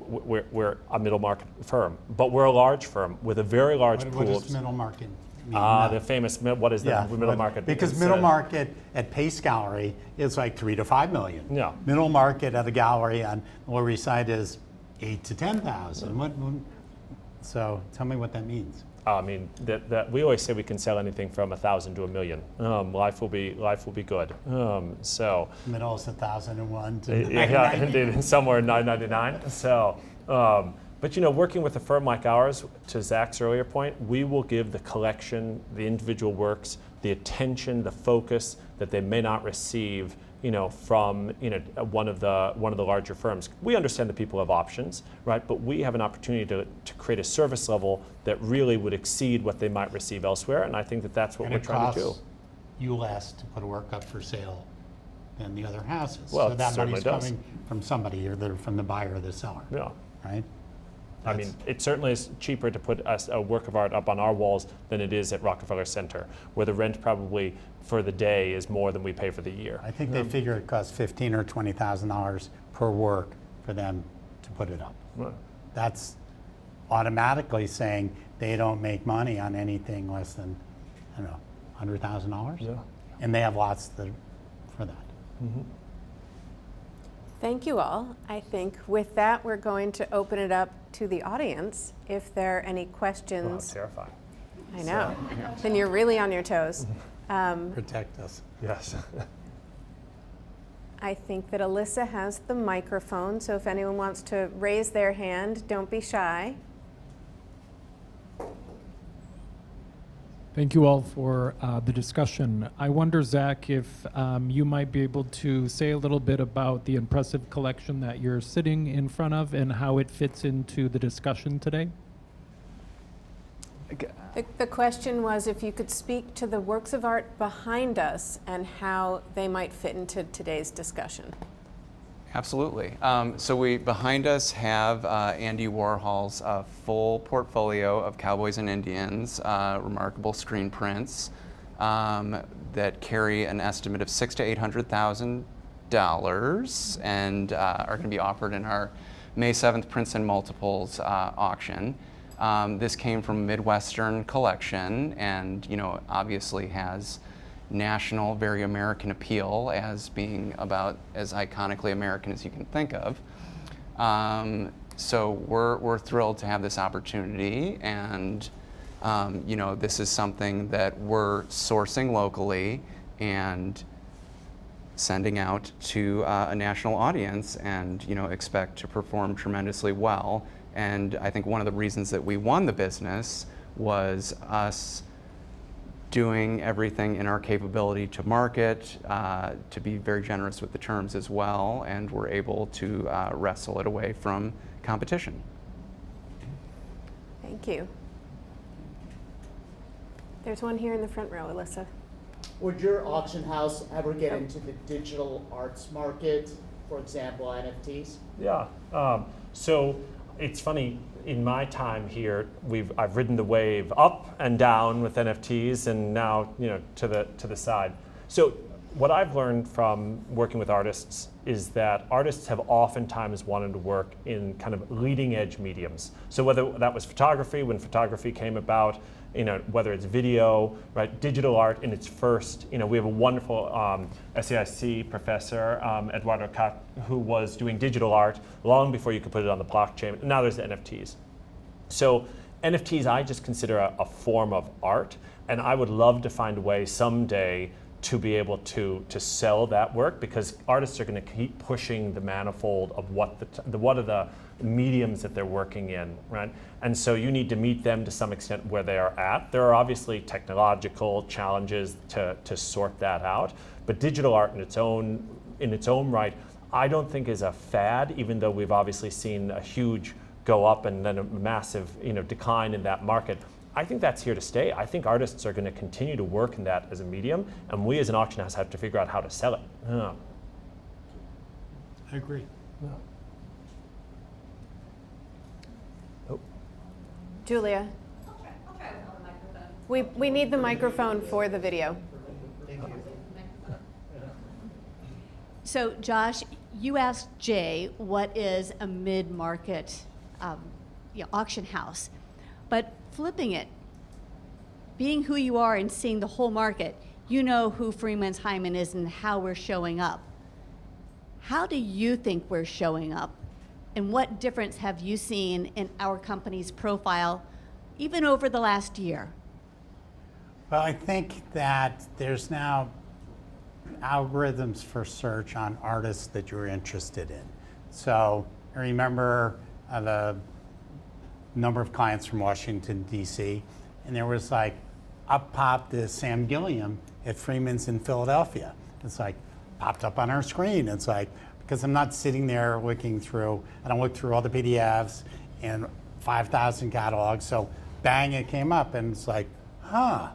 we're a middle market firm, but we're a large firm with a very large What pool. does middle market mean? The famous, what is the middle market? Because It's, middle market at Pace Gallery is like 3 to 5 million. Yeah. Middle market at a gallery on the Lower East Side is 8 to 10,000. So tell me what that means. I mean, that we always say we can sell anything from 1,000 to 1 million. Life will be good. So. Middle is 1,001 to Yeah, 990. indeed, somewhere in 999. So, but working with a firm like ours, to Zach's earlier point, we will give the collection, the individual works, the attention, the focus that they may not receive, from one of the larger firms. We understand that people have options, right? But we have an opportunity to create a service level that really would exceed what they might receive elsewhere, and I think that's what And we're it trying to do. costs you less to put a work up for sale than the other houses. Well, so it that certainly money's does. coming from somebody, either from the buyer or the seller, Yeah. right? I mean, it certainly is cheaper to put a work of art up on our walls than it is at Rockefeller Center, where the rent probably for the day is more than we pay for the year. I think they figure it costs $15,000 or $20,000 per work for them to put it up. Right. That's automatically saying they don't make money on anything less than, I don't know, $100,000? Yeah. And they have lots for that. Thank you all. I think with that, we're going to open it up to the audience. If there are any Wow, questions, terrifying. I know, then you're really on your toes. Protect us. Yes. I think that Alyssa has the microphone, so if anyone wants to raise their hand, don't be shy. Thank you all for the discussion. I wonder, Zach, if you might be able to say a little bit about the impressive collection that you're sitting in front of and how it fits into the discussion today. The question was if you could speak to the works of art behind us and how they might fit into today's discussion. Absolutely. So behind us have Andy Warhol's full portfolio of Cowboys and Indians, remarkable screen prints that carry an estimate of $600,000 to $800,000 and are going to be offered in our May 7th Prints and Multiples auction. This came from a Midwestern collection and, obviously has national, very American appeal as being about as iconically American as you can think of. So we're thrilled to have this opportunity, and this is something that we're sourcing locally and sending out to a national audience, and expect to perform tremendously well. And I think one of the reasons that we won the business was us doing everything in our capability to market, to be very generous with the terms as well, and we're able to wrestle it away from competition. Thank you. There's one here in the front row, Alyssa. Would your auction house ever get into the digital arts market, for example, NFTs? Yeah. So it's funny. In my time here, I've ridden the wave up and down with NFTs, and now to the side. So what I've learned from working with artists is that artists have oftentimes wanted to work in kind of leading edge mediums. So whether that was photography, when photography came about, whether it's video, right, digital art in its first, we have a wonderful SAIC professor, Eduardo Cat, who was doing digital art long before you could put it on the blockchain. Now there's the NFTs. So NFTs I just consider a form of art, and I would love to find a way someday to be able to sell that work, because artists are going to keep pushing the manifold of what are the mediums that they're working in, right? And so you need to meet them to some extent where they are at. There are obviously technological challenges to sort that out, but digital art in its own right, I don't think is a fad, even though we've obviously seen a huge go up and then a massive decline in that market. I think that's here to stay. I think artists are going to continue to work in that as a medium, and we as an auction house have to figure out how to sell it. I agree. Julia. We need the microphone for the video. So, Josh, you asked Jay what is a mid-market auction house, but flipping it, being who you are and seeing the whole market, you know who Freeman's Hindman is and how we're showing up. How do you think we're showing up? And what difference have you seen in our company's profile, even over the last year? Well, I think that there's now algorithms for search on artists that you're interested in. So I remember the number of clients from Washington, D.C., and there was like, up popped this Sam Gilliam at Freeman's in Philadelphia. It's like, popped up on our screen. It's like, because I'm not sitting there looking through, I don't look through all the PDFs and 5,000 catalogs. So bang, it came up and it's like, huh.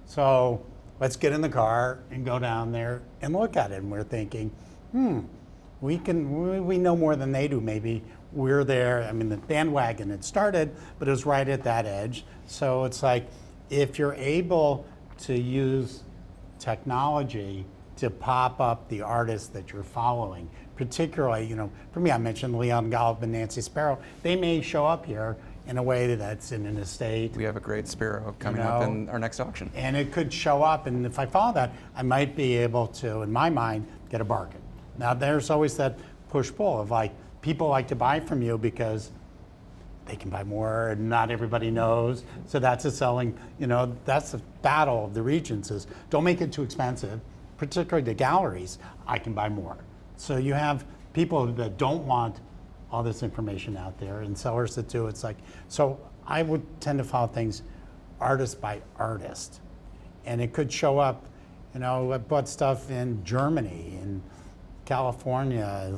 So let's get in the car and go down there and look at it. And we're thinking, we know more than they do maybe. We're there, I mean, the bandwagon had started, but it was right at that edge. So it's like, if you're able to use technology to pop up the artists that you're following, particularly, for me, I mentioned Leon Golub and Nancy Sparrow. They may show up here in a way that's in an estate. We have a great Sparrow coming up in our next auction. And it could show up, and if I follow that, I might be able to, in my mind, get a bargain. Now, there's always that push-pull of like, people like to buy from you because they can buy more and not everybody knows. So that's a selling, that's the battle of the regions is don't make it too expensive, particularly the galleries, I can buy more. So you have people that don't want all this information out there and sellers that do. It's like, so I would tend to follow things artist by artist. And it could show up, I bought stuff in Germany, in California,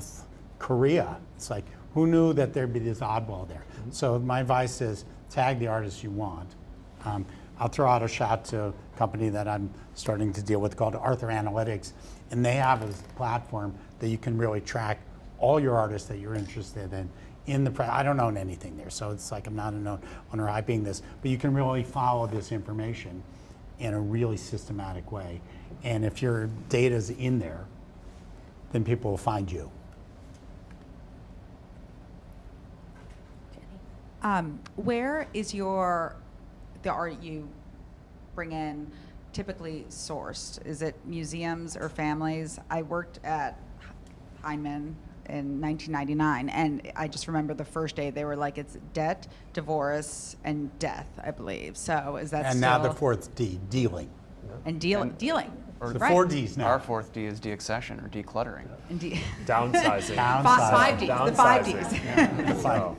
Korea. It's like, who knew that there'd be this oddball there? So my advice is tag the artists you want. I'll throw out a shot to a company that I'm starting to deal with called Arthur Analytics, and they have a platform that you can really track all your artists that you're interested in I don't own anything there, so it's like I'm not an owner hyping this, but you can really follow this information in a really systematic way. And if your data's in there, then people will find you. Where is the art you bring in typically sourced? Is it museums or families? I worked at Hindman in 1999, and I just remember the first day they were like, it's debt, divorce, and death, I believe. So is that and now the fourth D, dealing. And dealing. Or the right. 4 Ds now. Our fourth D is de-accession or decluttering. Downsizing. Five Ds. The 5 Ds. So,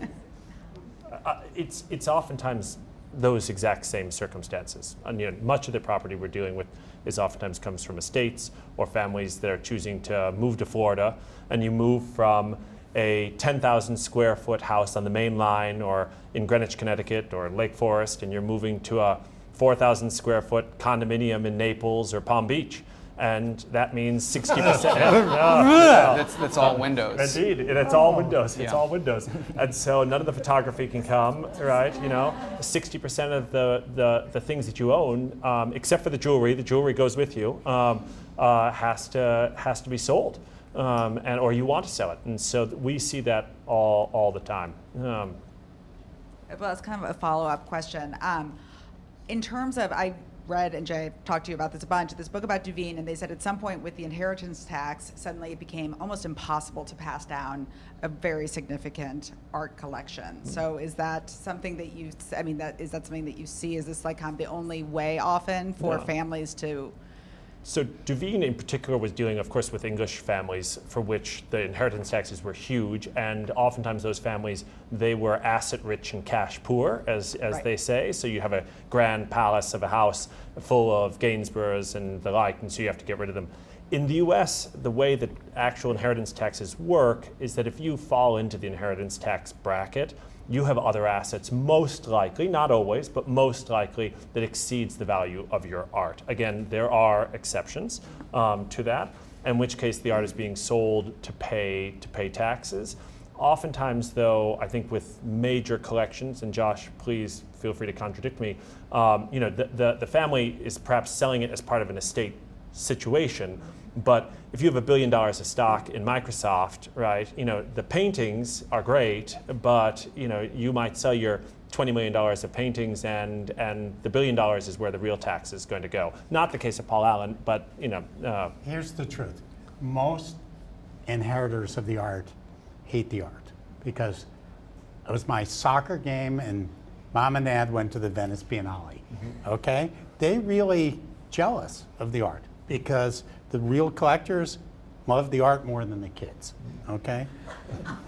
it's oftentimes those exact same circumstances. And, much of the property we're dealing with is oftentimes comes from estates or families that are choosing to move to Florida, and you move from a 10,000 square foot house on the main line or in Greenwich, Connecticut or Lake Forest, and you're moving to a 4,000 square foot condominium in Naples or Palm Beach. And that means 60%. That's all windows. Indeed, and it's all windows. It's Yeah. all windows. And so none of the photography can come, right? 60% of the things that you own, except for the jewelry goes with you, has to be sold, or you want to sell it. And so we see that all the time. Well, it's kind of a follow-up question. In terms of, I read, and Jay talked to you about this a bunch, this book about Duveen, and they said at some point with the inheritance tax, suddenly it became almost impossible to pass down a very significant art collection. So is that something that is that something that you see? Is this like kind of the only way often for families to? So Duveen in particular was dealing, of course, with English families for which the inheritance taxes were huge, and oftentimes those families, they were asset rich and cash poor, as Right. they say. So you have a grand palace of a house full of Gainsboroughs and the like, and so you have to get rid of them. In the US, the way that actual inheritance taxes work is that if you fall into the inheritance tax bracket, you have other assets, most likely, not always, but most likely, that exceeds the value of your art. Again, there are exceptions to that, in which case the art is being sold to pay taxes. Oftentimes, though, I think with major collections, and Josh, please feel free to contradict me, the family is perhaps selling it as part of an estate situation. But if you have $1 billion of stock in Microsoft, right, the paintings are great, but you might sell your $20 million of paintings, and the $1 billion is where the real tax is going to go. Not the case of Paul Allen, but Here's the truth. Most inheritors of the art hate the art because it was my soccer game and mom and dad went to the Venice Biennale. Okay? They really jealous of the art because the real collectors love the art more than the kids. Okay?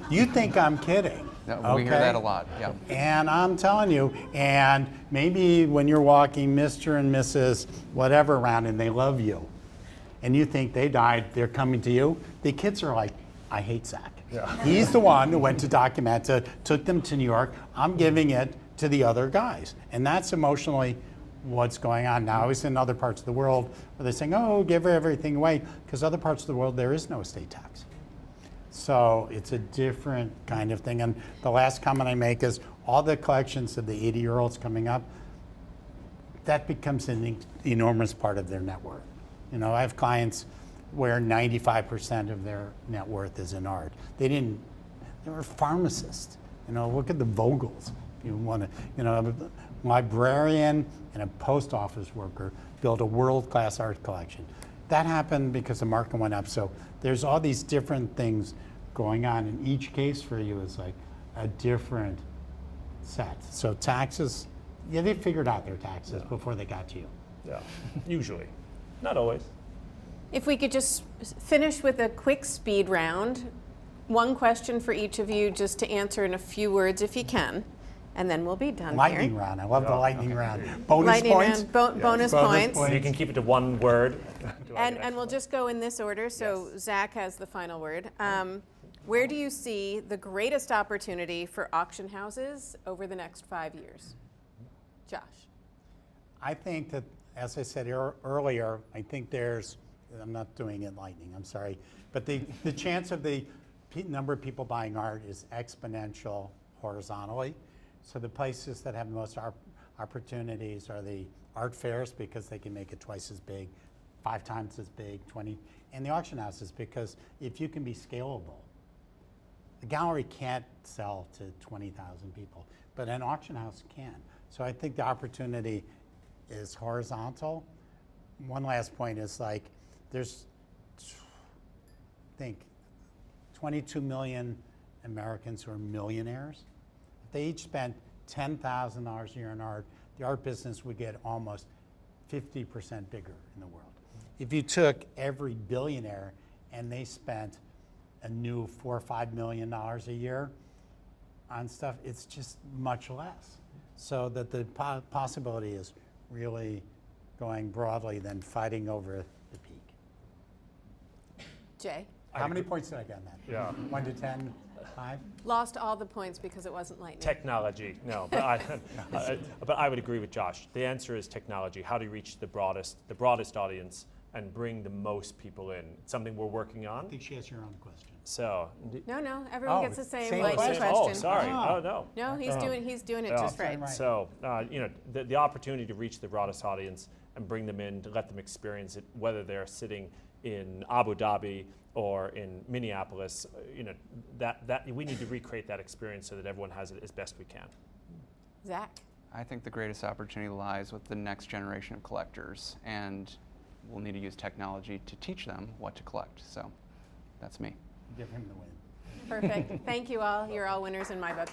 You think I'm kidding. No, we hear that a lot, yeah. And I'm telling you, and maybe when you're walking Mr. and Mrs. whatever around and they love you, and you think they died, they're coming to you, the kids are like, I hate Zack. Yeah. He's the one who went to Documenta, took them to New York. I'm giving it to the other guys. And that's emotionally what's going on now. Is in other parts of the world where they're saying, oh, give everything away, because other parts of the world there is no estate tax. So it's a different kind of thing. And the last comment I make is all the collections of the 80-year-olds coming up, that becomes an enormous part of their net worth. I have clients where 95% of their net worth is in art. They were pharmacists. Look at the Vogels. You want to, a librarian and a post office worker built a world-class art collection. That happened because the market went up. So there's all these different things going on, and each case for you is like a different set. So taxes, they figured out their taxes before they got to you. Yeah, usually. Not always. If we could just finish with a quick speed round, one question for each of you just to answer in a few words if you can, and then we'll be done Lightning here. round. I love the lightning round. Bonus Lightning points? round, bonus points. You can keep it to one word. And we'll just go in this order, so Zack has the final word. Where do you see the greatest opportunity for auction houses over the next 5 years? Josh. I think that, as I said earlier, I think there's, I'm not doing it lightning, I'm sorry, but the chance of the number of people buying art is exponential horizontally. So the places that have the most opportunities are the art fairs because they can make it twice as big, 5 times as big, 20, and the auction houses because if you can be scalable, the gallery can't sell to 20,000 people, but an auction house can. So I think the opportunity is horizontal. One last point is like, there's, I think, 22 million Americans who are millionaires. If they each spent $10,000 a year in art, the art business would get almost 50% bigger in the world. If you took every billionaire and they spent a new $4 or $5 million a year on stuff, it's just much less. So that the possibility is really going broadly than fighting over the peak. Jay. How many points did I get on that? Yeah. 1 to 10, 5? Lost all the points because it wasn't lightning. Technology, no, but I would agree with Josh. The answer is technology. How do you reach the broadest audience and bring the most people in? It's something we're working on. I think she has your own question. So. No, everyone gets the same lightning question. question. Oh, sorry. Oh. Oh, no. No, he's doing it Yeah. just right. So, the opportunity to reach the broadest audience and bring them in, to let them experience it, whether they're sitting in Abu Dhabi or in Minneapolis, that we need to recreate that experience so that everyone has it as best we can. Zack. I think the greatest opportunity lies with the next generation of collectors, and we'll need to use technology to teach them what to collect. So that's me. Give him the win. Perfect. Thank you all. You're all winners in my book.